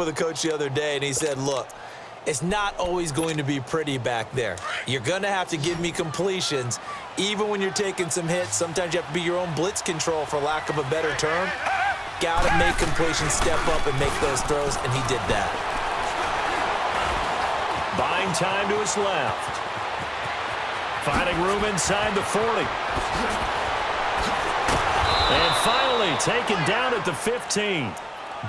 with a coach the other day, and he said, look, it's not always going to be pretty back there. You're going to have to give me completions. Even when you're taking some hits, sometimes you have to be your own blitz control, for lack of a better term. Got to make completions, step up, and make those throws, and he did that. Buying time to his left. Finding room inside the 40. And finally taken down at the 15.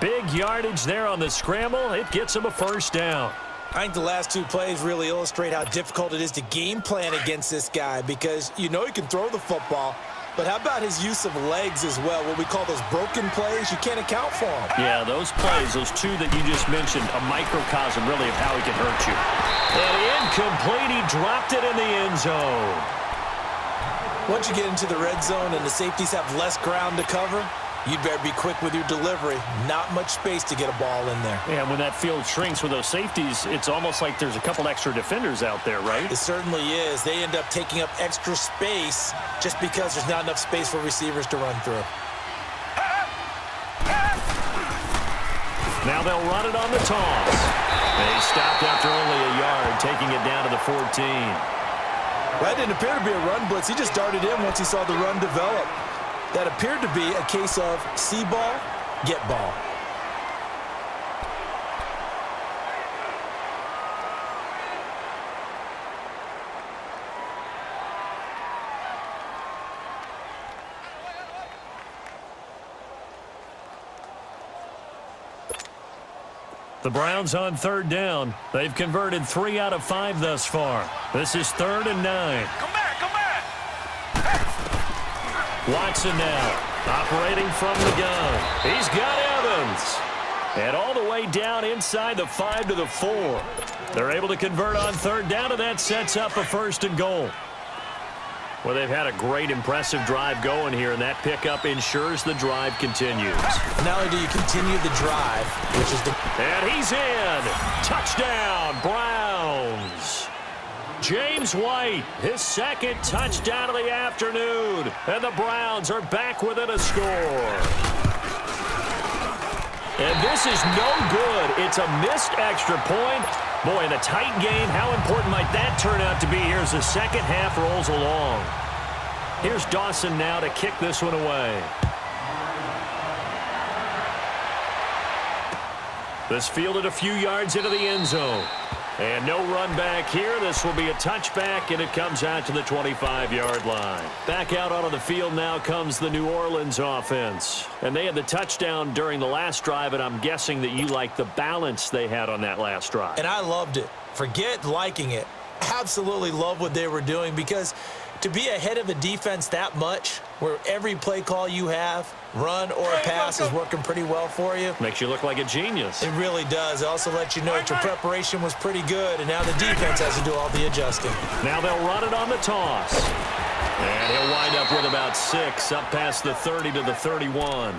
Big yardage there on the scramble. It gets him a first down. I think the last two plays really illustrate how difficult it is to game plan against this guy, because you know he can throw the football, but how about his use of legs as well? What we call those broken plays, you can't account for them. Yeah, those plays, those two that you just mentioned, a microcosm really of how he can hurt you. And incomplete, he dropped it in the end zone. Once you get into the red zone and the safeties have less ground to cover, you'd better be quick with your delivery. Not much space to get a ball in there. Yeah, when that field shrinks with those safeties, it's almost like there's a couple extra defenders out there, right? It certainly is. They end up taking up extra space just because there's not enough space for receivers to run through. Now they'll run it on the toss. They stopped after only a yard, taking it down to the 14. That didn't appear to be a run blitz. He just darted in once he saw the run develop. That appeared to be a case of see ball, get ball. The Browns on third down. They've converted 3 out of 5 thus far. This is 3rd and 9. Come back, come back. Watson now, operating from the gun. He's got Evans. And all the way down inside the 5 to the 4. They're able to convert on third down, and that sets up a 1st and goal. Well, they've had a great, impressive drive going here, and that pickup ensures the drive continues. Not only do you continue the drive, which is the... And he's in. Touchdown, Browns. James White, his 2nd touchdown of the afternoon. And the Browns are back within a score. And this is no good. It's a missed extra point. Boy, in a tight game, how important might that turn out to be here as the second half rolls along. Here's Dawson now to kick this one away. This fielded a few yards into the end zone. And no run back here. This will be a touchback, and it comes out to the 25-yard line. Back out onto the field now comes the New Orleans offense. And they had the touchdown during the last drive, and I'm guessing that you like the balance they had on that last drive. And I loved it. Forget liking it. Absolutely love what they were doing, because to be ahead of a defense that much, where every play call you have, run or a pass, is working pretty well for you. Makes you look like a genius. It really does. It also lets you know that your preparation was pretty good, and now the defense has to do all the adjusting. Now they'll run it on the toss. And he'll wind up with about 6, up past the 30 to the 31.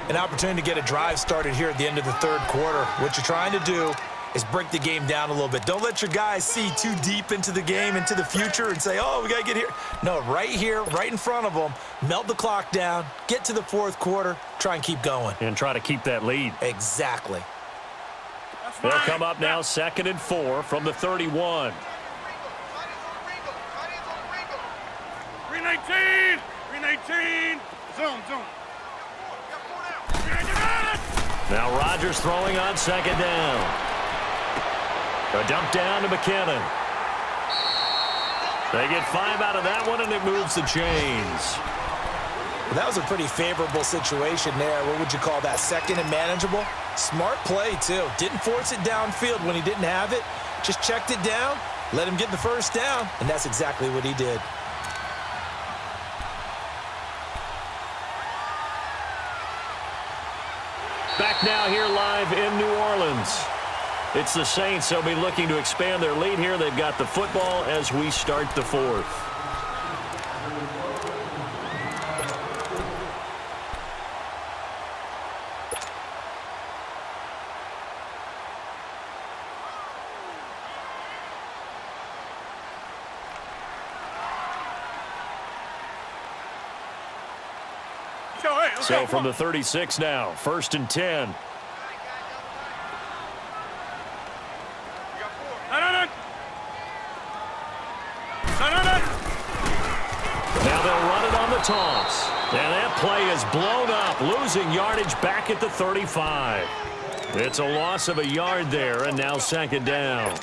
An opportunity to get a drive started here at the end of the 3rd quarter. What you're trying to do is break the game down a little bit. Don't let your guys see too deep into the game, into the future, and say, oh, we got to get here. No, right here, right in front of them, melt the clock down, get to the 4th quarter, try and keep going. And try to keep that lead. Exactly. They'll come up now 2nd and 4 from the 31. 319, 319. Zone. Now Rodgers throwing on 2nd down. A dump down to McKinnon. They get 5 out of that one, and it moves the chains. Well, that was a pretty favorable situation there. What would you call that? 2nd and manageable? Smart play, too. Didn't force it downfield when he didn't have it. Just checked it down, let him get the 1st down, and that's exactly what he did. Back now here live in New Orleans. It's the Saints. They'll be looking to expand their lead here. They've got the football as we start the 4th. So from the 36 now, 1st and 10. toss. And that play is blown up, losing yardage back at the 35. It's a loss of a yard there, and now second down.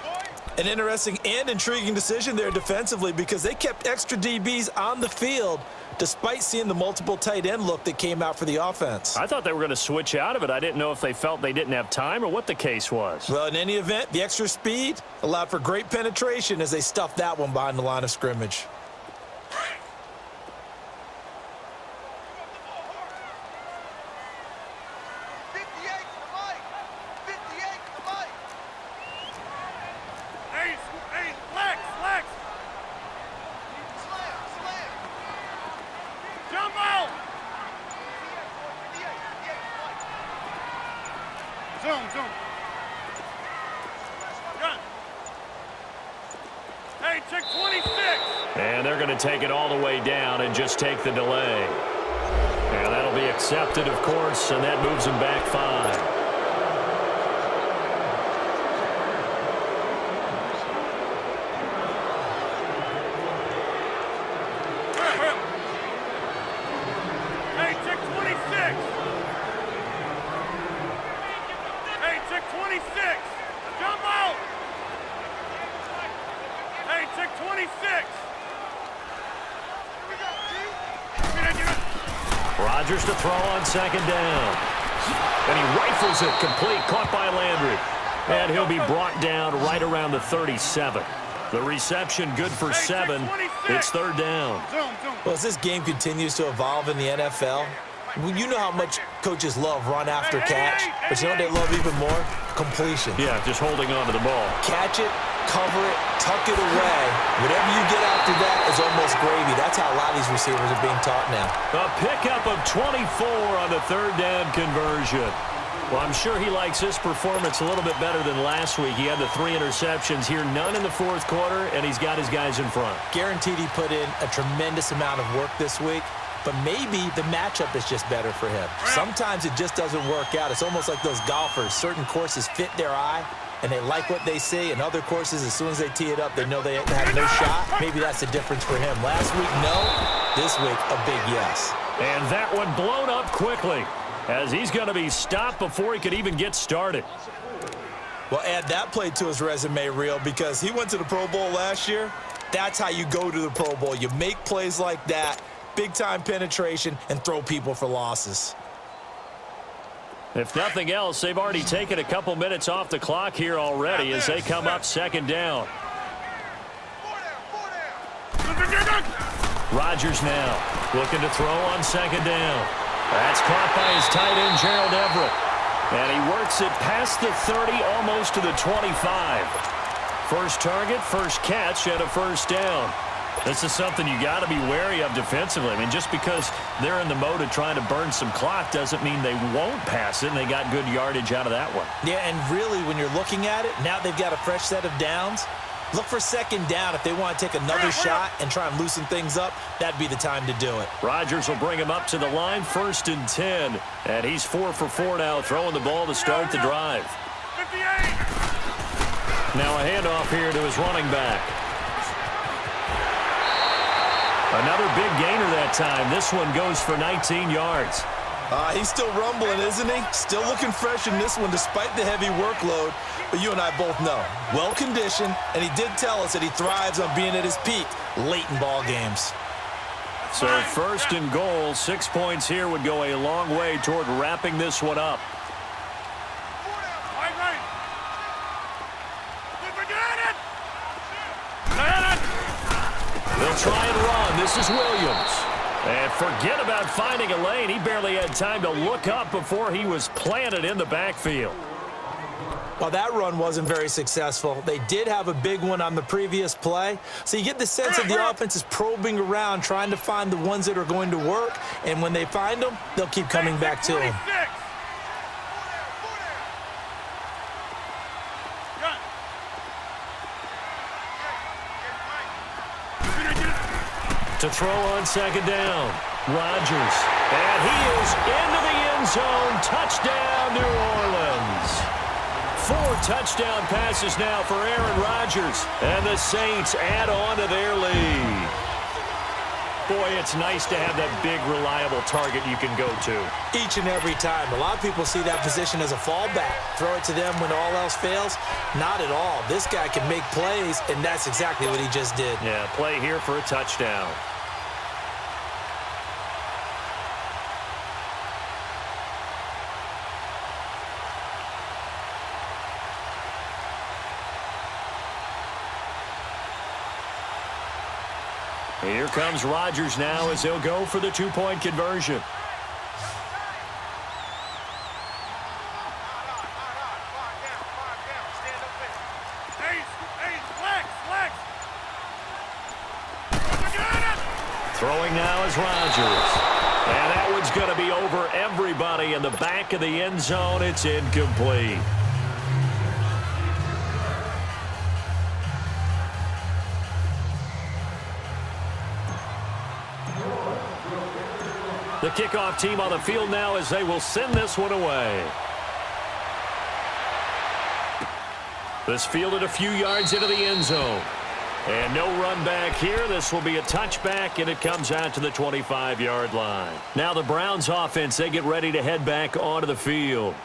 An interesting and intriguing decision there defensively because they kept extra DBs on the field despite seeing the multiple tight end look that came out for the offense. I thought they were going to switch out of it. I didn't know if they felt they didn't have time or what the case was. Well, in any event, the extra speed allowed for great penetration as they stuffed that one behind the line of scrimmage. And they're going to take it all the way down and just take the delay. And that'll be accepted, of course, and that moves them back 5. Rodgers to throw on second down. And he rifles it complete, caught by Landry. And he'll be brought down right around the 37. The reception good for 7. It's third down. Well, as this game continues to evolve in the NFL, you know how much coaches love run after catch, but you know what they love even more? Completion. Yeah, just holding on to the ball. Catch it, cover it, tuck it away. Whatever you get after that is almost gravy. That's how a lot of these receivers are being taught now. A pickup of 24 on the third down conversion. Well, I'm sure he likes this performance a little bit better than last week. He had the 3 interceptions here, none in the fourth quarter, and he's got his guys in front. Guaranteed he put in a tremendous amount of work this week, but maybe the matchup is just better for him. Sometimes it just doesn't work out. It's almost like those golfers. Certain courses fit their eye, and they like what they see. And other courses, as soon as they tee it up, they know they have no shot. Maybe that's the difference for him. Last week, no. This week, a big yes. And that one blown up quickly, as he's going to be stopped before he could even get started. Well, add that play to his resume reel because he went to the Pro Bowl last year. That's how you go to the Pro Bowl. You make plays like that, big-time penetration, and throw people for losses. If nothing else, they've already taken a couple minutes off the clock here already as they come up second down. Rodgers now looking to throw on second down. That's caught by his tight end, Gerald Everett. And he works it past the 30, almost to the 25. First target, first catch, and a first down. This is something you got to be wary of defensively. I mean, just because they're in the mode of trying to burn some clock doesn't mean they won't pass it, and they got good yardage out of that one. Yeah, and really, when you're looking at it, now they've got a fresh set of downs. Look for second down if they want to take another shot and try and loosen things up. That'd be the time to do it. Rodgers will bring him up to the line, 1st and 10. And he's 4 for 4 now, throwing the ball to start the drive. 58. Now a handoff here to his running back. Another big gainer that time. This one goes for 19 yards. He's still rumbling, isn't he? Still looking fresh in this one despite the heavy workload. But you and I both know, well-conditioned, and he did tell us that he thrives on being at his peak late in ball games. So 1st and goal, 6 points here would go a long way toward wrapping this one up. They'll try and run. This is Williams. And forget about finding a lane. He barely had time to look up before he was planted in the backfield. Well, that run wasn't very successful. They did have a big one on the previous play. So you get the sense that the offense is probing around, trying to find the ones that are going to work. And when they find them, they'll keep coming back to them. To throw on second down, Rodgers. And he is into the end zone. Touchdown, New Orleans. 4 touchdown passes now for Aaron Rodgers. And the Saints add on to their lead. Boy, it's nice to have that big, reliable target you can go to. Each and every time. A lot of people see that position as a fallback. Throw it to them when all else fails. Not at all. This guy can make plays, and that's exactly what he just did. Yeah, play here for a touchdown. Here comes Rodgers now as he'll go for the two-point conversion. Throwing now is Rodgers. And that one's going to be over everybody in the back of the end zone. It's incomplete. The kickoff team on the field now as they will send this one away. This fielded a few yards into the end zone. And no run back here. This will be a touchback, and it comes out to the 25-yard line. Now the Browns offense, they get ready to head back onto the field.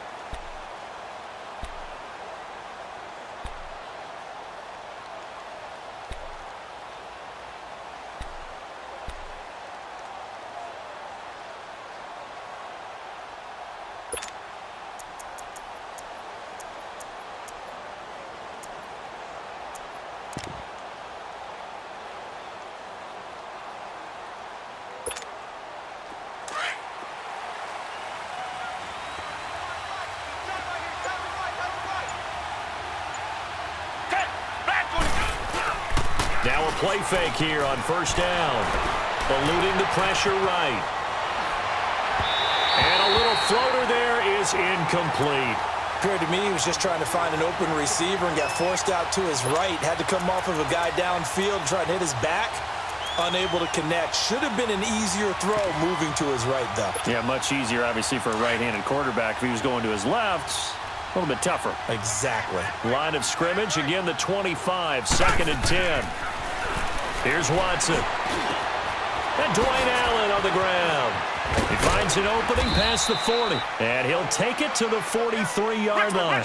Now a play fake here on first down. Eluding the pressure right. And a little floater there is incomplete. Appeared to me he was just trying to find an open receiver and got forced out to his right. Had to come off of a guy downfield and try to hit his back. Unable to connect. Should have been an easier throw moving to his right, though. Yeah, much easier, obviously, for a right-handed quarterback. If he was going to his left, a little bit tougher. Exactly. Line of scrimmage, again, the 25, 2nd and 10. Here's Watson. And Dwayne Allen on the ground. He finds an opening past the 40. And he'll take it to the 43-yard line.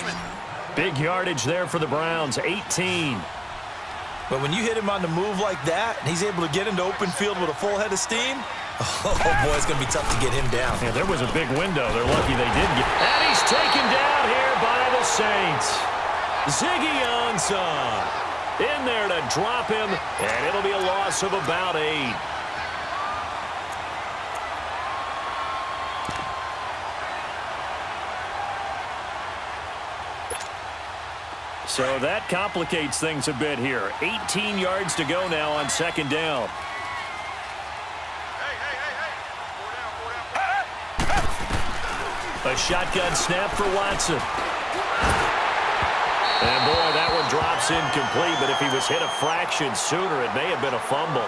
Big yardage there for the Browns, 18. But when you hit him on the move like that, and he's able to get into open field with a full head of steam, oh, boy, it's going to be tough to get him down. Yeah, there was a big window. They're lucky they did get. And he's taken down here by the Saints. Ziggy Ansah in there to drop him, and it'll be a loss of about 8. So that complicates things a bit here. 18 yards to go now on 2nd down. A shotgun snap for Watson. And, boy, that one drops incomplete, but if he was hit a fraction sooner, it may have been a fumble.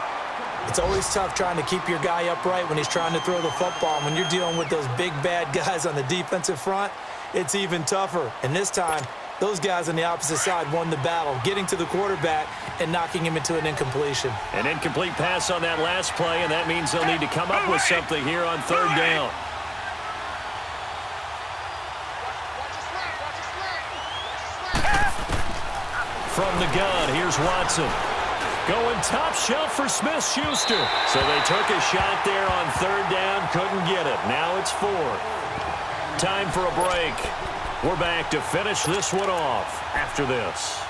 It's always tough trying to keep your guy upright when he's trying to throw the football. When you're dealing with those big, bad guys on the defensive front, it's even tougher. And this time, those guys on the opposite side won the battle, getting to the quarterback and knocking him into an incompletion. An incomplete pass on that last play, and that means they'll need to come up with something here on 3rd down. From the gun, here's Watson. Going top shelf for Smith-Schuster. So they took a shot there on 3rd down, couldn't get it. Now it's 4th. Time for a break. We're back to finish this one off after this.